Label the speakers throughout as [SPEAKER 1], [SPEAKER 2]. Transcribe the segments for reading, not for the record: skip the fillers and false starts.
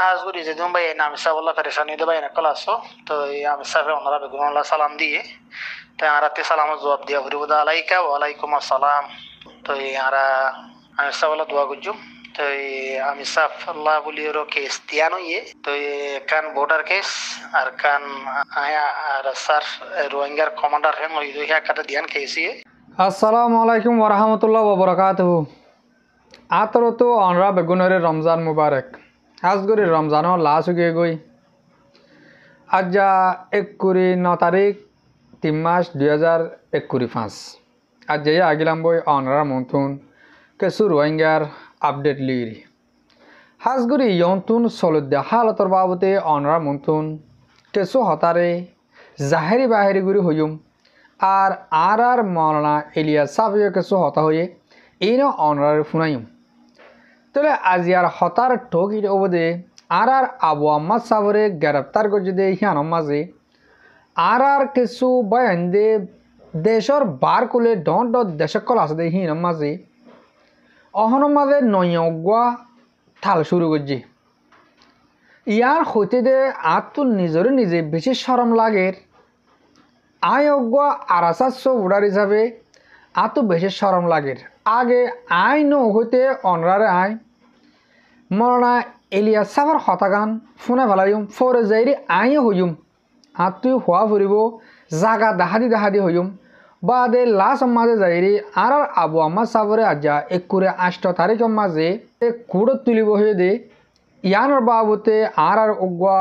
[SPEAKER 1] হাজগুড়ি যে তুমি ভাই আমি সাবল্লা ফেরেশানি দে ভাই না ক্লাসো তো আমি সাফে ওনারা বেগুন আল্লাহ সালাম দিয়ে তো আরাতে সালামের জবাব দিয়া ভরিব দা আলাইকা ওয়া আলাইকুম আসসালাম তো আরা আমি সাবল্লা দোয়া করজুম তো আমি সাফ আল্লাহ বলি ওর কেস দিয়ানো ইয়ে তো কান ভোটার কেস আর কান আয়া আর স্যার রোহিঙ্গার কমান্ডার হেন ওই দুই একটা দিয়ান কেস ইয়ে
[SPEAKER 2] আসসালামু আলাইকুম ওরহামতুল্লাহ ওবরাকাতুহু আতরতো অনরা বেগুনের রমজান মুবারক আজগরি রমজানও লাশ উগে গই আজ্জা 9 তারিখ 3 মাস 2025 আজ যে আগিলাম বই অনরা মন্তুন কেসু রোহিঙ্গার আপডেট লিরি হাজগুড়ি ইয়ন্তুন সলদ্দা হালতর বাবতে অনরা মন্তুন কেসু হতারে জাহেরি বাহেরি গুরি হইম আর মৌলানা ইলিয়াস সাফিও কেসু হতা হয়ে এই না অনরার ফুনাইম তাহলে আজিয়ার হতার ঠকির অবধে আর আবু আম্মাদ সাবরে গ্রেপ্তার করছে দে হিয়ানোর মাঝে আর কিছু বয়ান দে দেশর বার কুলে ডন দেশকল আছে দে হিয়ানোর মাঝে অহনোর মাঝে নয়গুয়া থাল শুরু করছে ইয়ার হইতে দে আত্মুল নিজরে নিজে বেশি সরম লাগে আয়োগ্য আরাসাস্য উড়ার হিসাবে আতো বেশি সরম লাগে আগে আইন হইতে অনরারে আয় মরনা ইলিয়াস সাফার হতাগান ফোনে ফেলাইম ফরে যাইরি আইও হইম তুই হওয়া ফুরিব জাগা দাহাদি হইম বাদে লাস্ট মাঝে যাইরি আর আবু আম্মা সাফরে আজা 8 তারিখের মাঝে কুড়ত তুলিব হয়ে দে ইয়ানোর বাবুতে আর উগুয়া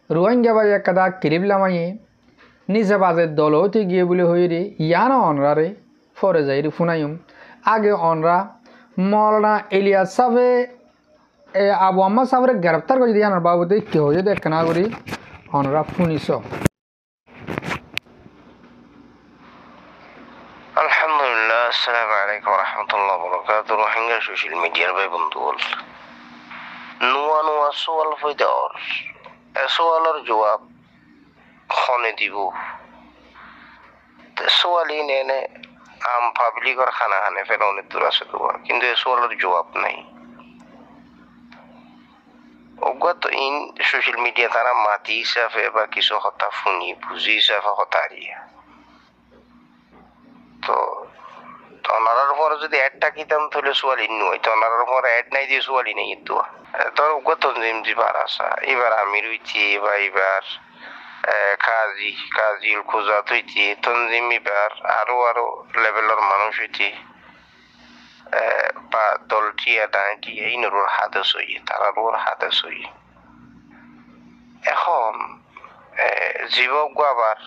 [SPEAKER 2] রোহিঙ্গা বাই একটা কিরিবলামাইয়ে নিজে বাজে দলতে গিয়ে বলে হয়ে রে ইয়ানো অনরারে ফরে যাইরি ফুনাইম আগে অনরা মৌলানা ইলিয়াস সাফে আবু আম্মা সাবরে গ্রেপ্তার করে দিয়ে আনার বাবুতে কেউ যদি এক না করি অনরা ফুনিস
[SPEAKER 3] আলহামদুলিল্লাহ আসসালামু আলাইকুম রহমতুল্লাহ বরকাত রোহিঙ্গা সোশ্যাল মিডিয়ার ভাই বন্ধু বল নুয়া সোয়াল ফইদর সোয়ালের জবাব খনে দিব সোয়ালি নেনে আম পাবলিকর খানা খানে ফেলে অনেক দূর আছে তোমার কিন্তু এ সোয়ালের জবাব নাই অজ্ঞাত ইন সোশ্যাল মিডিয়া তারা মাতি হিসাবে বা কিছু হতা ফুনি বুঝি হিসাবে হতারিয়া তো ওনারার পরে যদি অ্যাডটা কিতাম তাহলে সোয়ালি নয় তো ওনারার পরে অ্যাড নাই দিয়ে সোয়ালি নেই তো তোর অজ্ঞাত জিবার আসা এবার আমি রইছি বা এবার কাজিল খুজাত হইছি তনজিম এবার আরো লেভেলের মানুষ হইছি বা দলটিয়া ডাঁটিয়া এই নরুর হাদেশ হইয়ে তারা রোর হাদেশ হইয়ে এখন জীবক আবার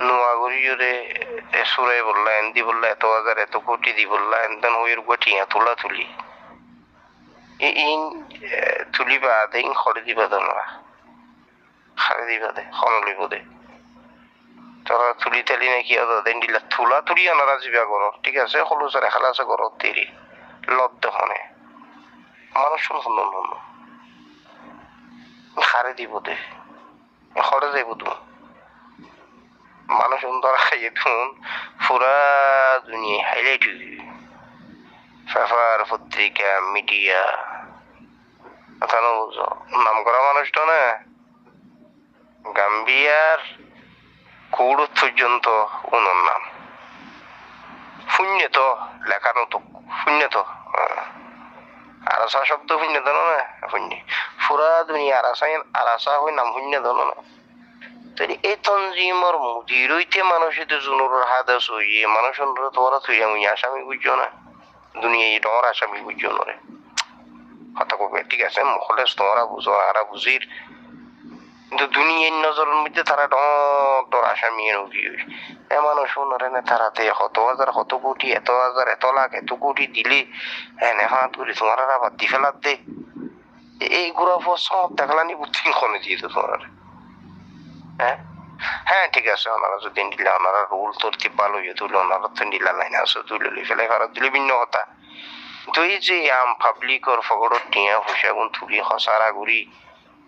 [SPEAKER 3] নোয়াগুড়িরে সুরাই বললা এন্দি বললা এত হাজার এত কোটি দি বললা এনতেন হইয়ের গুয়া তোলা তুলি ইন তুলি বাদে ইন খড়ে দিবা তোমরা খারে দিবা দে খনলিব দে তোরা তুলি তেলি নাকি দেন দিলা তুলা তুলি আনারা যাবা করো ঠিক আছে হলু সারে খালাসে করো তেরি লদ্দ হনে মানুষ শুন খারে দিব দে খড়ে যাইব তুমি মানুষ ধরা খাইয়ে তুন পুরা দুনিয়া হাইলাইট পেপার পত্রিকা মিডিয়া কথা না বুঝো নাম করা মানুষটা না গাম্বিয়ার কৌড় পর্যন্ত উনার নাম শূন্য তো লেখানো তো শূন্য তো আরাসা শব্দ শূন্য ধরো না শূন্য পুরা দুনিয়া আরাসা হয়ে নাম শূন্য ধরো না এই তঞ্জিমর মুদিরইতে মানুষের জুনুর হাদাস হইয়ে মানুষের তোরা তুই আমি আসামি বুঝছো না দুনিয়া ডর আসামি বুঝছো না রে কথা কবে ঠিক আছে মহলেস তোমরা বুঝো আরা বুঝির কিন্তু দুনিয়ার নজরের মধ্যে তারা ডর আসামি এ মানুষ শুনরে না তারাতে কত কোটি এত হাজার এত লাখ এত কোটি দিলে হ্যাঁ হাত করে তোমার আবার দি ফেলার দে এইগুলা সব দেখলানি বুদ্ধি খনে দিয়ে তো তোমার হ্যাঁ ঠিক আছে ওনারা যদি নিলে ওনারা রুল তরতিব ভালো ইয়ে তুলে ওনারা তো নীলা লাইন আছে তুলে ফেলে ফেরা তুলে ভিন্ন কথা তো এই যে আম পাবলিকর ফগড় টিয়া হুসাগুন তুলি হসারা গুড়ি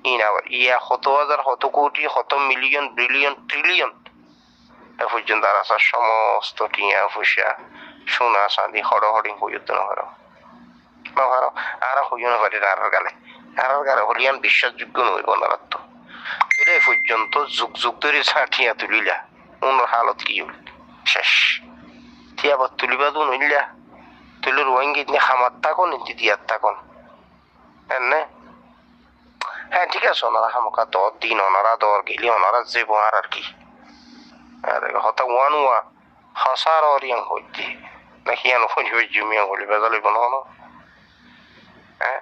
[SPEAKER 3] ইন আবার ইয়া কত হাজার কত কোটি কত মিলিয়ন বিলিয়ন ট্রিলিয়ন এ পর্যন্ত আর আসার সমস্ত টিয়া হুসা সোনা চাঁদি হড়হড়ি হইত না হরো আর হইও না পারে আর গালে আর গারে হলিয়ান বিশ্বাসযোগ্য নয় ওনারা তো এলে পর্যন্ত যুগ যুগ ধরে ছাটিয়া তুলিলা ওনার হালত কি হইল শেষ তিয়াবার তুলিবা তো নইলা তুলে রোহিঙ্গি খামার থাকুন দিয়ার থাকুন হ্যাঁ হ্যাঁ ঠিক আছে ওনারা হামকা 10 দিন ওনারা দর গেলি ওনারা যে বোয়ার আর কি আর হতা ওয়ান ওয়া হাসার অরিয়াং হইতে নাকি আনো ফোন হয়ে জমিয়া বলি বেজালি বানানো হ্যাঁ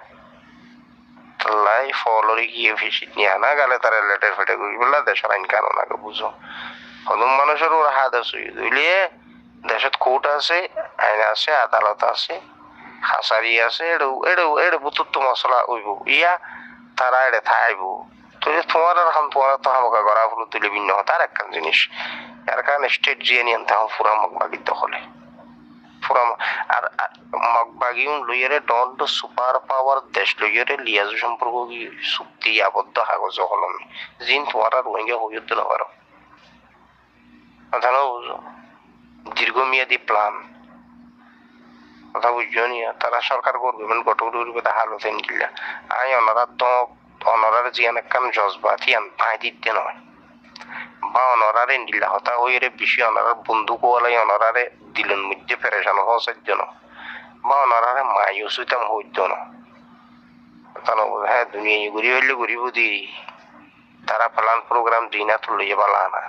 [SPEAKER 3] লাই ফলরে গিয়ে ফিসিট নিয়ে আনা গেলে তারা লেটার ফেটে করি বললা দেশের আইন কানুন আগে বুঝো হদম মানুষের ওর হাত আছে দুইলিয়ে দেশত কোর্ট আছে আইন আছে আদালত আছে হাসারি আছে এড়ে বুতুত্ব মশলা উইব ইয়া তারা এড়ে থাইব তো তোমার আর তোমার তো হামকা করা হলো তুলে ভিন্ন তার একখান জিনিস এর কারণে স্টেট জিয়ে নিয়ে আনতে হবে পুরা মগবাগির দখলে পুরা আর মগবাগিউন লইয়ারে দন্ড সুপার পাওয়ার দেশ লইয়ারে লিয়াজু সম্পর্ক কি চুক্তি আবদ্ধ কাগজ কলমে জিন তোমার আর রোহিঙ্গা হইতে না পারো কথা না বুঝো দীর্ঘমেয়াদী প্ল্যান কথা বুঝছো নিয়া তারা সরকার করবে মানে গঠন করবে তা হালত কিলা আই অনারার তো অনারার জিয়ান একখান জজবা থিয়ান পাই দিতে নয় বা অনারারে নিলা হতা হইরে বেশি অনারার বন্দুক ওয়ালাই অনারারে দিলেন মধ্যে ফেরেশান হওয়ার জন্য বা অনারারে মায়ুস হইতাম হইতো না তারা হ্যাঁ দুনিয়া ঘুরি হইলে ঘুরিব দি তারা প্ল্যান প্রোগ্রাম দিনা তো লইয়া পালা না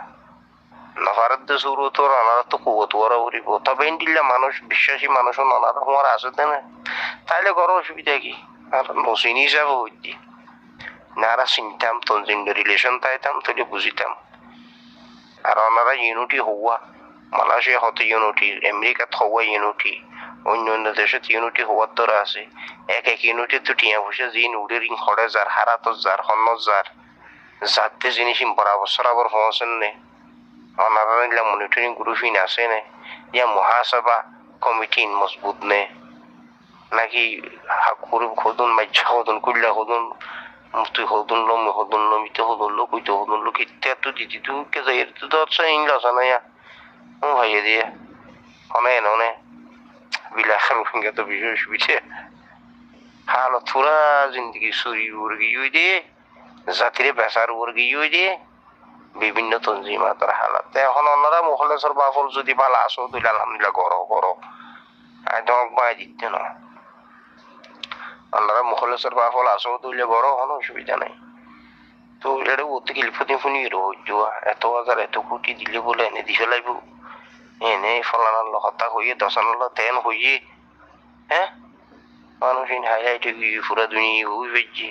[SPEAKER 3] নফারত শুরু তো অনারা তো কুবত ওরা ঘুরিব তবে ইন্ডিল্লা মানুষ বিশ্বাসী মানুষ অনারা তোমার আসতে না তাইলে করো অসুবিধা কি আর নসিনি হিসাবে হইতি নারা চিনতাম তঞ্জিন রিলেশন তাইতাম তাহলে বুঝিতাম আর ওনারা ইউনিটি হওয়া মালয়েশিয়া হতে ইউনিটি আমেরিকাত হওয়া ইউনিটি অন্য অন্য দেশত ইউনিটি হওয়ার দ্বারা আছে এক ইউনিটি তো টিয়া বসে জিন উড়ে রিং হড়ে যার হারাত যার হন্ন যার যাতে জিনিস বরাবর পৌঁছেন নে ওনারা নিলাম মনিটরিং গ্রুপিন আছে নে ইয়া মহাসভা কমিটি মজবুত নে নাকি হাকুর খোদন মাইজা খোদন কুল্লা খোদন তুই হদুন লমিতে হদুন লোক হইতে হদুন লোক ইত্যাদি দিদি তুই কে যাই তো দর্শা ইংলাস না ইয়া ও ভাইয়ে দিয়ে অনে বিলাখার ফিঙ্গে তো বিষয় সুবিধে হালত পুরা জিন্দগি সুরি উর্গি হই দিয়ে জাতিরে বেসার উর্গি হই দিয়ে বিভিন্ন তঞ্জিমাতার হালাত এখন ওনারা মুখলেশ্বর বাফল যদি ভালো আসো তুই আলহামদুলিল্লাহ করো একদম বাই দিতে না ওনারা মুখলেশ্বর বাফল আসো তুইলে বড় কোনো অসুবিধা নাই তো এটা ওতে গেলে ফুনি রোজ এত হাজার এত কোটি দিলে বলে এনে দিছে লাগবো এনে ফলানার হতা হইয়ে দশানার তেন হইয়ে হ্যাঁ মানুষ হাইলাইট গিয়ে পুরা দুনিয়া হই ফেলছে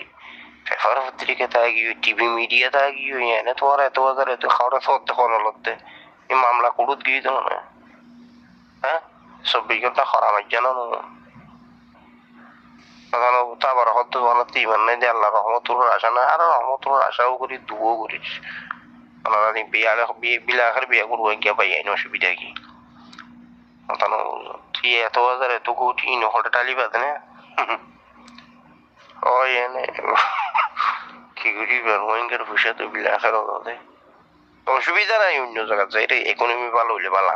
[SPEAKER 3] পেপার পত্রিকা তাই গিয়ে টিভি মিডিয়া তাই গিয়ে এনে তোমার এত হাজার এত খাওয়া থতে হলতে এই মামলা করুত গিয়ে তো না হ্যাঁ 24 ঘন্টা খরা মার জানো তারপর হয়তো বানাতে ইমান নাই যে আল্লাহ রহমতুর আশা না আর রহমতুর আশাও করি দুও করিস ওনারা বিলাখের বিয়া করবো গিয়া পাই আইন অসুবিধা কি তুই এত হাজার এত কোটি নহলে টালি বাদে না ওই এনে কি করি রোহিঙ্গার পয়সা তো বিলাখের হতে অসুবিধা নাই অন্য জায়গা যাই এটা ইকোনমি ভালো হইলে ভালো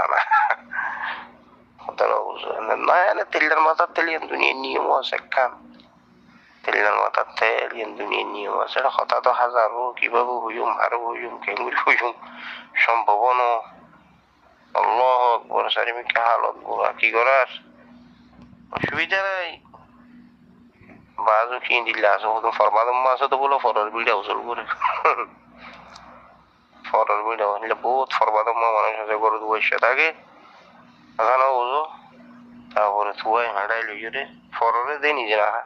[SPEAKER 3] না না এনে তেলের মাথার তেল দুনিয়ার নিয়ম আছে একখান তেলের মাথার তেল দুনিয়ার নিয়ম আছে হতা তো হাজারো কিভাবে হইম আরো হইম কেঙ্গুরি হইম সম্ভব ন আল্লাহ আকবার সারিমিকে হালত গোড়া কি করার অসুবিধা নাই বাজু কি দিলে আসো ফরমাদম মাসে তো বলো ফরর বিড়া উসল করে ফরর বিড়া হইলে বহুত ফরমাদম মানুষ আছে গরু বসে থাকে আধানো বুঝো তারপরে তুই হাঁটাই লইয়ে রে ফররে দে নিজে রাখা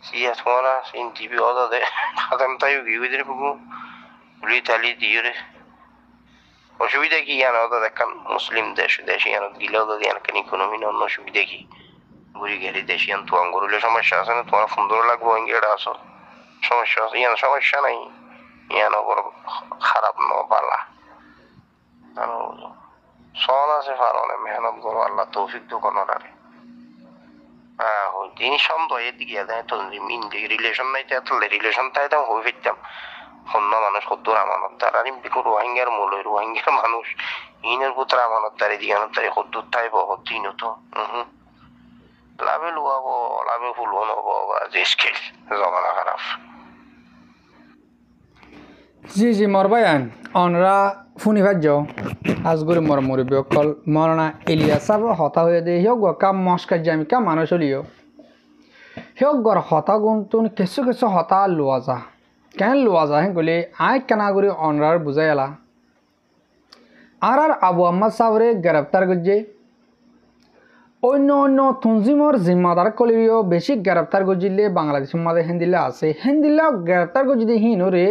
[SPEAKER 3] সিয়া তোমারা সিন টিভি অদা দে খাতাম তাই গিয়ে দিলে বুকু গুলি তালি দিয়ে রে অসুবিধা কি ইয়ান অদা দেখান মুসলিম দেশি ইয়ান গিলে অদা দিয়ে কেন ইকোনমি অন্য অসুবিধা কি ঘুরি গেলি দেশি ইয়ান তো আঙ্গুরুলে সমস্যা আছে না তোমার সুন্দর লাগবো ইংরেটা আসো সমস্যা আছে ইয়ান সমস্যা নাই ইয়ান বড় খারাপ ন পালা সন আছে ফারনে মেহনত করো আল্লাহ তৌফিক তো কোনো রারে তিনি সন্দেহ এদিকে দেয় তো রিলেশন নাই তো রিলেশন তাই তো হয়ে ফিরতাম অন্য মানুষ কদ্দুর আমানত দ্বার আর বিকু রোহিঙ্গার মূল রোহিঙ্গার মানুষ ইনের পুত্র আমানত দ্বার এদিকে তাই কদ্দুর তাই বহুত দিন তো লাভে লুয়াবো লাভে ফুলবো নবো যে স্কিল জমানা খারাপ
[SPEAKER 2] জি জি মর ভাইয়ান অনরা ফুনি ভাজ্য আজগুরি মর মুরব্বী অকল মরনা ইলিয়াস সাহেব হতা হয়ে দে হিওক কাম মস্কার জামিকা মানুষ হলিও হিওক গর হতা গুণতুন কিছু কিছু হতা লোয়া যা কেন লোয়া যা হেন গলি আই কেনাগুড়ি অনরার বুঝাই এলা আর আবু আহমদ সাহরে গ্রেপ্তার করছে অন্য অন্য তঞ্জিমর জিম্মাদার কলিও বেশি গ্রেপ্তার করছিলে বাংলাদেশের মাঝে হেন্দিল্লা আছে হেন্দিল্লা গ্রেপ্তার করছে হিনরে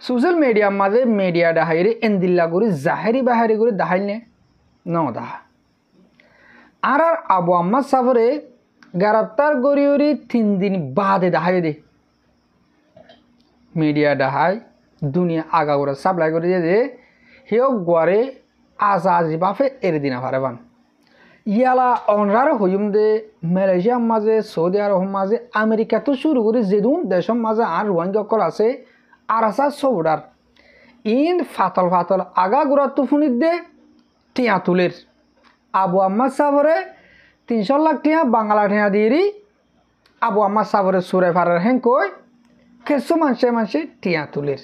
[SPEAKER 2] সোশ্যাল মিডিয়ার মাঝে মিডিয়া ডাহাইরে এন্দিল্লা করে জাহেরি বাহারি করে দাহাইলে ন দাহা আর আবু আহমদ সাহরে গ্রেপ্তার করিওরি 3 দিন বাদে দাহাই দে মিডিয়া ডাহাই দুনিয়া আগা করে সাপ্লাই করে দিয়ে দে হিওক গোয়ারে আজাজি বাফে এর দিনা ভারেবান ইয়ালা অনরার হইম দে মালয়েশিয়ার মাঝে সৌদি আরবের মাঝে আমেরিকা তো শুরু করে যেদুন দেশের মাঝে আর রোহিঙ্গা কল আছে আর আসা সৌডার ইন ফাতল ফাতল আগা গুড়া তুফুনির দে টিয়া তুলের আবু আহমদ সাহরে 300 লাখ টিয়া বাংলা টিয়া দিয়ে আবু আহমদ সাহরে সুরে ফারের হেন কই কিছু মানুষে টিয়া তুলের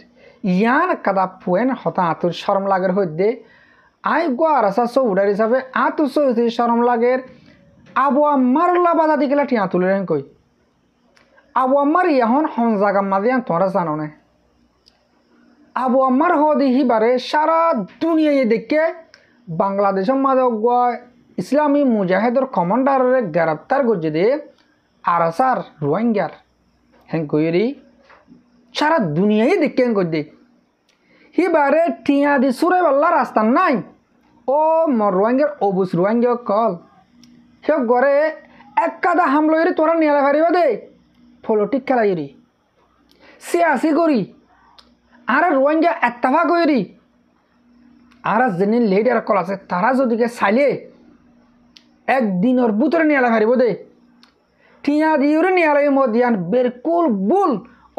[SPEAKER 2] ইয়ান কাদা পুয়েন হতা আতুর শরম লাগের হইতে আই গো আর আসা সৌডার হিসাবে আতুর সৌদি শরম লাগের আবু আম্মার বাধা দিকেলা টিয়া তুলের হেন কই আবু আম্মার ইয়াহন হন জাগা মাঝে তোরা জানো না আবু আম্মার হদি হিবারে সারা দুনিয়ায় দেখে বাংলাদেশের মাঝে ইসলামী মুজাহিদর কমান্ডারে গ্রেপ্তার করছে দে আরাসার রোহিঙ্গার হ্যাঁ কইরি সারা দুনিয়ায় দেখে হেন করছে হিবারে টিয়া দি সুরে পাল্লা রাস্তা নাই ও মর রোহিঙ্গার অবুস রোহিঙ্গা কল সে ঘরে এক কাদা হামলইরি তোরা নিয়ে পারিবা দে পলিটিক খেলাইরি সিয়াসি করি আর রোহিঙ্গা এত্তাফা করি আর যিনি লিডার কল আছে তারা যদিকে চাইলে একদিনের বুতরে নিয়ে পারিব দে টিয়া দিওরে নিয়ে মদিয়ান বিলকুল বুল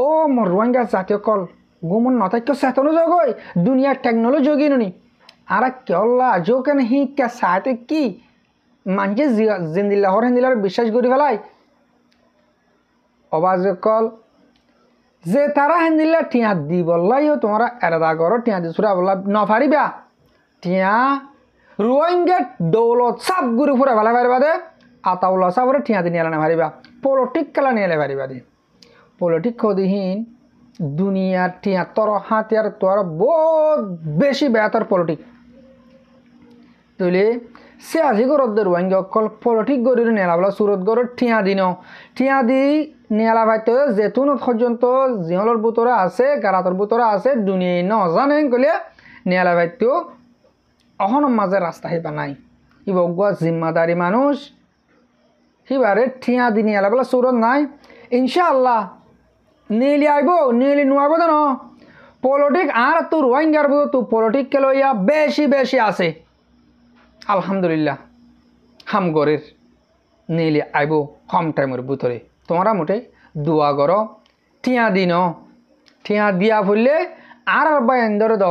[SPEAKER 2] ও মর রোহিঙ্গা জাতীয় কল গুমন নতাক্য চেতনো জগই দুনিয়ার টেকনোলজি যোগী নি আর কেলা যো কেন হি কে সাথে কি মানুষে জিন্দিল্লাহর হেন্দিল্লাহর বিশ্বাস করি ফেলাই অবাজ কল যে তারা হেন্দিল্লা টিয়া দি বললাইও তোমরা এরাদা করো টিয়া দি সুরা বললা নফারিবা টিয়া রোহিঙ্গা দৌলত সাপ গুরি ফুরা ফেলা পারিবা দে আতাউল্লা সাবরে টিয়া দি নিয়ে পারিবা পলিটিক খেলা নিয়ে পারিবা দে পলিটিক খদিহীন দুনিয়ার টিয়া তোর হাতিয়ার তোর বহুত বেশি বেহতর পলিটিক তুলে সে আজি গরদ রোহিঙ্গা অকল পলিটিক গরির নেলাবলা সুরত গর টিয়া দি নেলা ভাইতে যেতুন পর্যন্ত জিহলর বুতরে আছে গারাতর বুতরে আছে দুনিয়ায় নজানে কলে নেলা ভাইতেও অহন মাঝে রাস্তা হিবা নাই ইবগুয়া জিম্মাদারি মানুষ হিবারে টিয়া দি নেলাবলা সুরত নাই ইনশাআল্লাহ নীলি আইব নীলি নুয়াব তো ন পলিটিক আর তো রোহিঙ্গার বুধ তো পলিটিক কে লইয়া বেশি আছে আলহামদুলিল্লাহ হামগরের নীলি আইব কম টাইমের ভিতরে তোমরা মোটে দোয়া করো টিয়া দিন টিয়া দিয়া ফুললে আর বায়ন্দর দ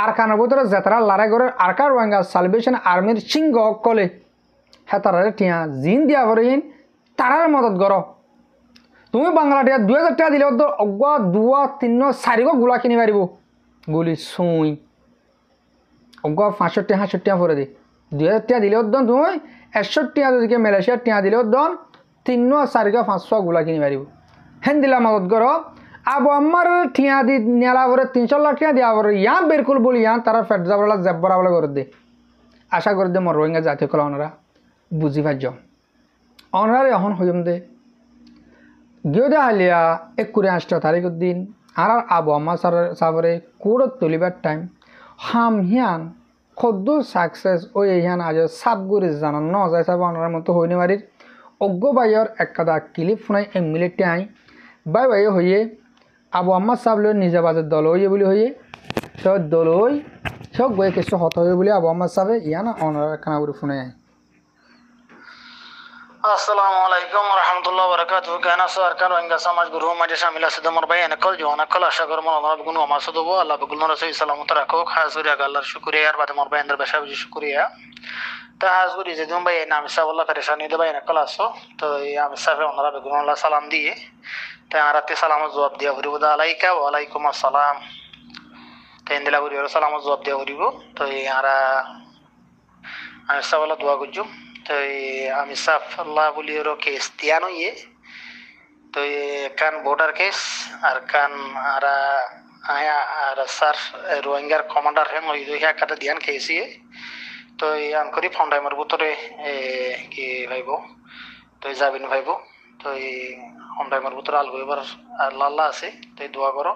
[SPEAKER 2] আর কানের ভিতরে যেতারা লড়াই করে আর কার রোহিঙ্গা সালভেশন আর্মির সিংহ কলে হেতারে টিয়া জিন দিয়া করেন তারার মদত করো তুমি বাংলা টিয়া 2000 টাকা দিলে অগুয়া 2 3 4 গুলা কিনি পারিব গুলি সুই অগুয়া 65 টাকা পরে দি 2000 টাকা দিলে তুমি 61 টাকা দিকে মালয়েশিয়ার টাকা দিলে 3 4 500 গুলা কিনি পারিব হেন দিলা মদত করো আবু আম্মার ঠিয়া দি নেলা পরে 300 লাখ টাকা দিয়া পরে ইয়া বিলকুল বলি ইয়া তারা ফেট যাবলা জব্বরা বলে করে দে আশা করে দে মর রোহিঙ্গা জাতীয় কল অনরা বুঝি পাইছ অনরারে এখন হইম দে গিয়ে হালিয়া 29 তারিখের দিন আর আবু আম্মা সাবরে কোড়ত তুলিবার টাইম হাম হিয়ান খদ্দ সাকসেস ওই হিয়ান আজ সাবগুড়ি জানান ন যায় সাব অনার মতো হইনি বাড়ির অজ্ঞ বাইর একটা ক্লিপ ফোনাই এমএলএটি আই বাই হইয়ে আবু আম্মা সাবলে নিজে বাজে দল হইয়ে বলে হইয়ে সব দল হই সব গয়ে কিছু হত হয়ে বলে আবু আম্মা সাবে ইয়া না অনার খানা করে ফোনে আই
[SPEAKER 1] আসসালামু আলাইকুম রহমতুল্লাহ বরকাতুহু কেন আছো আরকান ওয়াঙ্গা সমাজ গুরু মাঝে শামিল আছে তোমার ভাই এনকল জোয়ান কল আশা করব আল্লাহ বেগুন আমার সাথে আল্লাহ বেগুন রাসূল সালামত রাখো হাজুরি আল্লাহর শুকরিয়া আর বাদে মোর ভাই এন্দ্র বেশা বেশি শুকরিয়া তা হাজুরি যে তুমি ভাই নাম সাবুল্লাহ পেরেশানি দে ভাই এনকল আছো তো আমি সাফে ওনারা বেগুন আল্লাহ সালাম দিয়ে তাই আরাতে সালামত জবাব দিয়া করিব দা আলাইকা ওয়া আলাইকুম আসসালাম তাই ইন্দিলা করিব সালামত জবাব দিয়া করিব তো আরা আমি সাবুল্লাহ দোয়া করজুম তো আমি সাফ আল্লাহ বলি ওর কেস দিয়ানো তো kan border case আর kan ara aya আর স্যার রোহিঙ্গার কমান্ডার হেন ওই দুইয়া কাটা দিয়ান কেসি তো আন করি ফাউন্ডাইমার ভিতরে কি ভাইব তো যাবিন ভাইব তো ফাউন্ডাইমার ভিতরে আলগো এবার আল্লাহ আছে তো দোয়া করো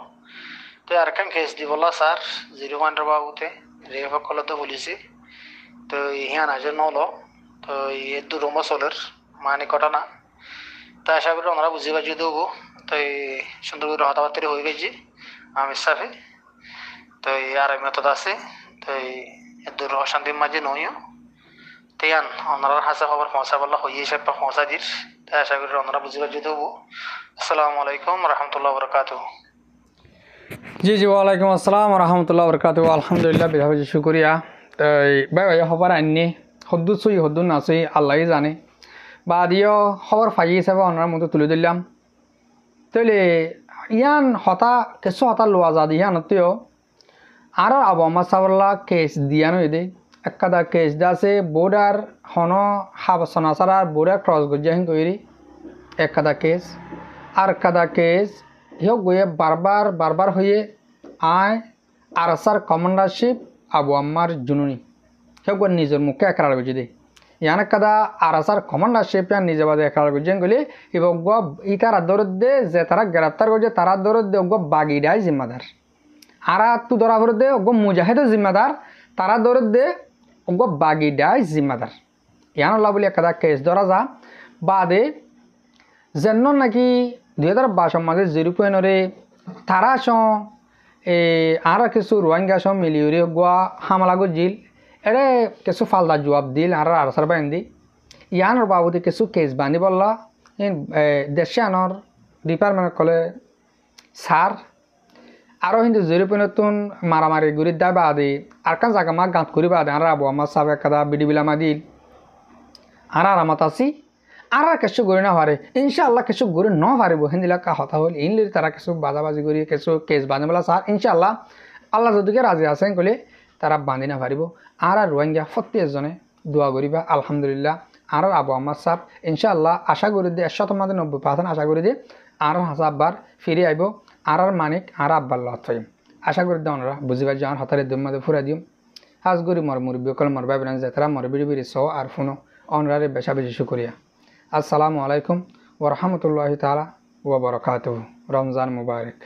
[SPEAKER 1] তো আর কান কেস দিবলা স্যার 01 বাবুতে রেফ কল তো বলিছি তো ইহান আজ নলো তো দু রমসলের মানে ঘটনা তা আশা করি ওনারা বুঝি বাজি দেবো তো সুন্দর করে হতাবার্তি হয়ে গেছি আমি সাফে তো আর মেথড আছে তো দূর অশান্তির মাঝে নইও তো ইয়ান ওনারা হাসা খবর পৌঁছা বললা হয়ে হিসাব পৌঁছা দিস তাই আশা করি ওনারা বুঝি বাজি দেবো আসসালামু আলাইকুম রহমতুল্লাহ বরকাতুহু
[SPEAKER 2] জি জি ওয়ালাইকুম আসসালাম রহমতুল্লাহ বরকাতুহু আলহামদুলিল্লাহ বেশি শুকরিয়া তো ভাই ভাই খবর আননি হদ্দুর সই হদ্দুর না সই আল্লাহই জানে বা দিও খবর ফাই হিসাবে ওনার মতো তুলে দিলাম তাহলে ইয়ান কিছু হতা লোয়া যা দিয়ান তেও আর আবু আমার সাবল্লা কেস দিয়ানো এদে একটা কেস দাসে বোর্ডার হন হাবসনা সারা বোর্ডার ক্রস গজিয়া হিন তৈরি একটা কেস আর একটা কেস হিও গিয়ে বারবার হয়ে আয় আর সার কমান্ডারশিপ আবু আম্মার জুনুনি হিও গো নিজের মুখে একরার গজি দে ইয়ান কাদা আর আসার কমান্ডারশিপ ইয়ান নিজে বাদে একরার গজিয়ান গলি এবং গো ইতারা দরদ দে যে তারা গ্রেপ্তার করছে তারা দরদ দে গো বাগিডাই জিম্মাদার আরা তু ধরা ফেরত দে গো মুজাহিদও জিম্মাদার তারা দরদ দে গো বাগিডাই জিম্মাদার ইয়ান আল্লাহ বলে একটা কেস ধরা যা বাদে যেন নাকি 2022 মাঝে জিরোপয়েন্টরে তারা আর কিছু রোহিঙ্গা মিলিয়রি গোয়া হামলা গজিল এরে কিছু ফালদা জবাব দিল আর আরসার বান্ধি ইয়ানোর বাবুতে কিছু কেস বান্ধি বললা দেশে আনর ডিপার্টমেন্ট কলে সার আরও কিন্তু জরিপে নতুন মারামারি গুড়ির দা বাদে আর কান জায়গা মা গাঁত করি বাদে আর আবু আমার সাবে কাদা বিডি বিলামা দিল আর আরামত আছি আর কিছু গড়ি না পারে ইনশাআল্লাহ কিছু গড়ি ন পারিব হিন্দিলা কথা হল ইনলি তারা কিছু বাজাবাজি করি কিছু কেস বান্ধি বলা সার ইনশাআল্লাহ আল্লাহ যদিকে রাজি আছেন কলে তারা বান্ধি না পারিব আর রোহিঙ্গা প্রত্যেকজনে দোয়া করিবা আলহামদুলিল্লাহ আর আবু আমার সাহ ইনশাআল্লাহ আশা করি দিয়ে 90% আশা করি দিয়ে আর হাসাববার ফিরে আইব আর মানিক আর আব্বাল্লাহ থাইম আশা করি দিয়ে ওনারা বুঝিবার যে আমার হাতারে দুমাদে ফুরা দিম হাজ করি মর মুরব্বী কল মর ভাই বোন যাতারা মর বিড়ি বিড়ি সহ আর ফোনো অনরারে বেশা বেশি শুকরিয়া আসসালামু আলাইকুম ওয়া রাহমাতুল্লাহি তাআলা ওয়া বারাকাতুহু রমজান মুবারক।